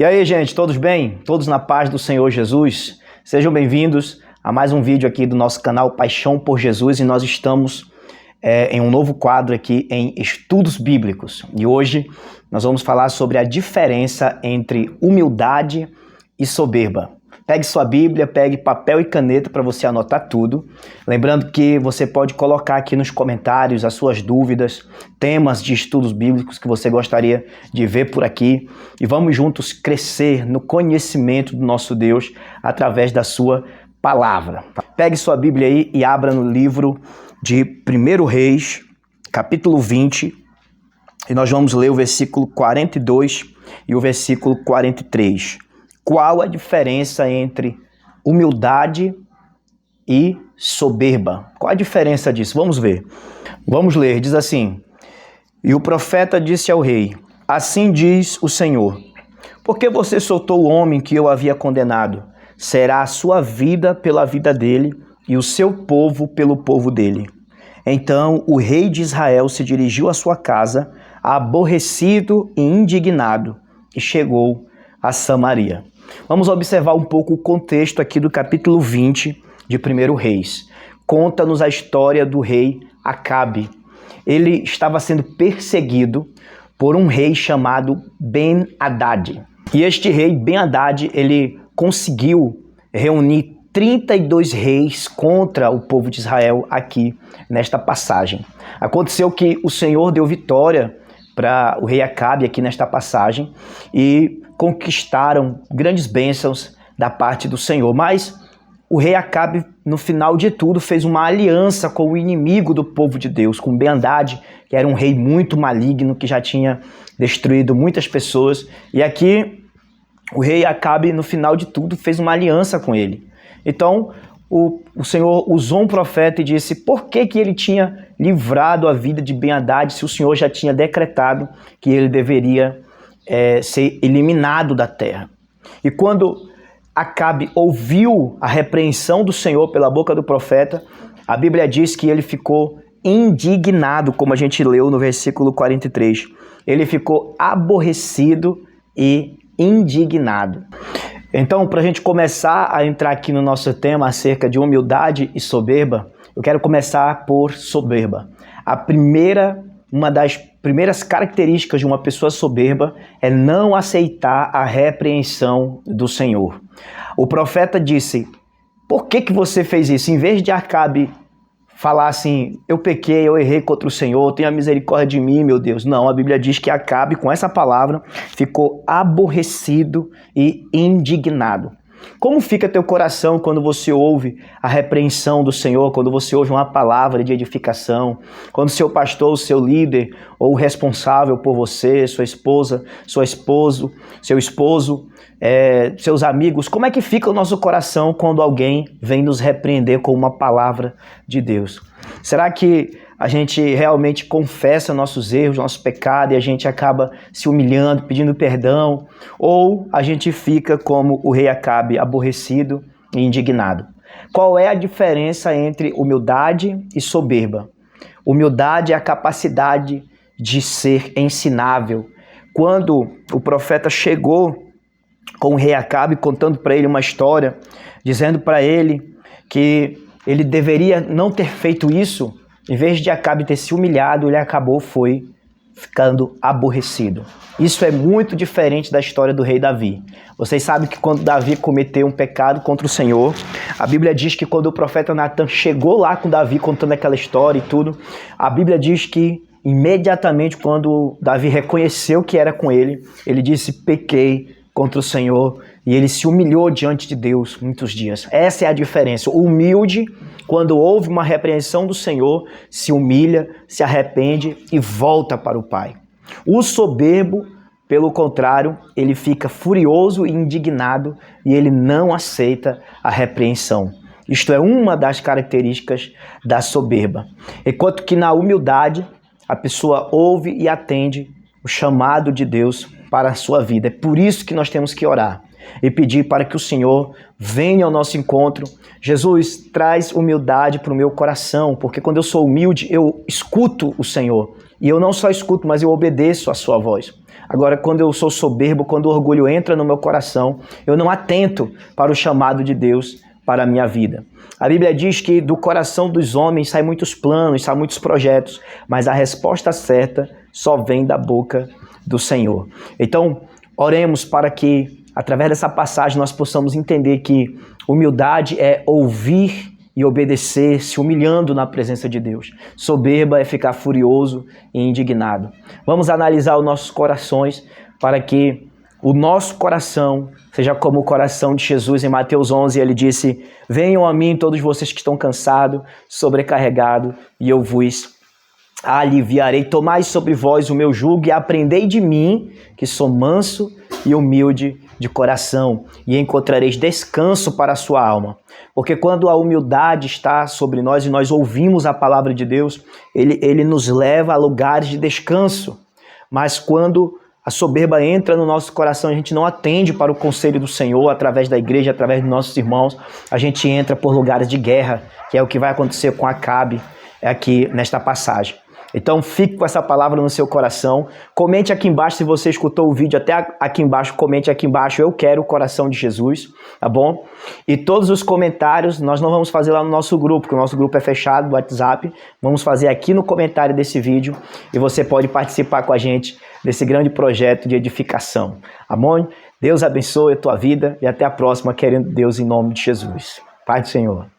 E aí, gente, todos bem? Todos na paz do Senhor Jesus? Sejam bem-vindos a mais um vídeo aqui do nosso canal Paixão por Jesus e nós estamos em um novo quadro aqui em Estudos Bíblicos. E hoje nós vamos falar sobre a diferença entre humildade e soberba. Pegue sua Bíblia, pegue papel e caneta para você anotar tudo. Lembrando que você pode colocar aqui nos comentários as suas dúvidas, temas de estudos bíblicos que você gostaria de ver por aqui. E vamos juntos crescer no conhecimento do nosso Deus através da sua palavra. Pegue sua Bíblia aí e abra no livro de 1 Reis, capítulo 20. E nós vamos ler o versículo 42 e o versículo 43. Qual a diferença entre humildade e soberba? Qual a diferença disso? Vamos ver. Vamos ler. Diz assim: E o profeta disse ao rei: Assim diz o Senhor, porque você soltou o homem que eu havia condenado? Será a sua vida pela vida dele e o seu povo pelo povo dele. Então o rei de Israel se dirigiu à sua casa, aborrecido e indignado, e chegou a Samaria. Vamos observar um pouco o contexto aqui do capítulo 20 de 1 Reis. Conta-nos a história do rei Acabe. Ele estava sendo perseguido por um rei chamado Ben-Hadad. E este rei Ben-Hadad, ele conseguiu reunir 32 reis contra o povo de Israel aqui nesta passagem. Aconteceu que o Senhor deu vitória para o rei Acabe aqui nesta passagem e conquistaram grandes bênçãos da parte do Senhor. Mas o rei Acabe, no final de tudo, fez uma aliança com o inimigo do povo de Deus, com Ben-Hadad, que era um rei muito maligno, que já tinha destruído muitas pessoas. E aqui o rei Acabe, no final de tudo, fez uma aliança com ele. Então o Senhor usou um profeta e disse por que ele tinha livrado a vida de Ben-Hadad se o Senhor já tinha decretado que ele deveria ser eliminado da terra. E quando Acabe ouviu a repreensão do Senhor pela boca do profeta, a Bíblia diz que ele ficou indignado, como a gente leu no versículo 43. Ele ficou aborrecido e indignado. Então, para a gente começar a entrar aqui no nosso tema acerca de humildade e soberba, eu quero começar por soberba. Uma das primeiras características de uma pessoa soberba é não aceitar a repreensão do Senhor. O profeta disse: por que você fez isso? Em vez de Acabe falar assim, eu pequei, eu errei contra o Senhor, tenha misericórdia de mim, meu Deus. Não, a Bíblia diz que Acabe, com essa palavra, ficou aborrecido e indignado. Como fica teu coração quando você ouve a repreensão do Senhor, quando você ouve uma palavra de edificação, quando seu pastor, seu líder ou o responsável por você, sua esposa, seu esposo, seus amigos, como é que fica o nosso coração quando alguém vem nos repreender com uma palavra de Deus? Será que a gente realmente confessa nossos erros, nosso pecado e a gente acaba se humilhando, pedindo perdão? Ou a gente fica como o rei Acabe, aborrecido e indignado? Qual é a diferença entre humildade e soberba? Humildade é a capacidade de ser ensinável. Quando o profeta chegou com o rei Acabe, contando para ele uma história, dizendo para ele que ele deveria não ter feito isso, em vez de Acabe ter se humilhado, ele acabou ficando aborrecido. Isso é muito diferente da história do rei Davi. Vocês sabem que quando Davi cometeu um pecado contra o Senhor, a Bíblia diz que quando o profeta Natan chegou lá com Davi contando aquela história e tudo, a Bíblia diz que imediatamente quando Davi reconheceu que era com ele, ele disse, pequei contra o Senhor, e ele se humilhou diante de Deus muitos dias. Essa é a diferença. O humilde, quando ouve uma repreensão do Senhor, se humilha, se arrepende e volta para o Pai. O soberbo, pelo contrário, ele fica furioso e indignado e ele não aceita a repreensão. Isto é uma das características da soberba. Enquanto que na humildade, a pessoa ouve e atende o chamado de Deus para a sua vida. É por isso que nós temos que orar e pedir para que o Senhor venha ao nosso encontro. Jesus, traz humildade para o meu coração, porque quando eu sou humilde, eu escuto o Senhor. E eu não só escuto, mas eu obedeço a sua voz. Agora, quando eu sou soberbo, quando o orgulho entra no meu coração, eu não atento para o chamado de Deus para a minha vida. A Bíblia diz que do coração dos homens saem muitos planos, saem muitos projetos, mas a resposta certa só vem da boca do Senhor. Então, oremos para que, através dessa passagem, nós possamos entender que humildade é ouvir e obedecer, se humilhando na presença de Deus. Soberba é ficar furioso e indignado. Vamos analisar os nossos corações para que o nosso coração seja como o coração de Jesus. Em Mateus 11, ele disse: venham a mim todos vocês que estão cansados, sobrecarregados, e eu vos aliviarei. Tomai sobre vós o meu jugo e aprendei de mim, que sou manso e humilde de coração, e encontrareis descanso para a sua alma. Porque quando a humildade está sobre nós e nós ouvimos a palavra de Deus, ele nos leva a lugares de descanso. Mas quando a soberba entra no nosso coração, a gente não atende para o conselho do Senhor, através da igreja, através dos nossos irmãos, a gente entra por lugares de guerra, que é o que vai acontecer com Acabe aqui nesta passagem. Então fique com essa palavra no seu coração. Comente aqui embaixo se você escutou o vídeo até aqui embaixo. Comente aqui embaixo: eu quero o coração de Jesus, tá bom? E todos os comentários nós não vamos fazer lá no nosso grupo, porque o nosso grupo é fechado do WhatsApp. Vamos fazer aqui no comentário desse vídeo e você pode participar com a gente desse grande projeto de edificação. Amém? Deus abençoe a tua vida e até a próxima, querendo Deus, em nome de Jesus. Pai do Senhor.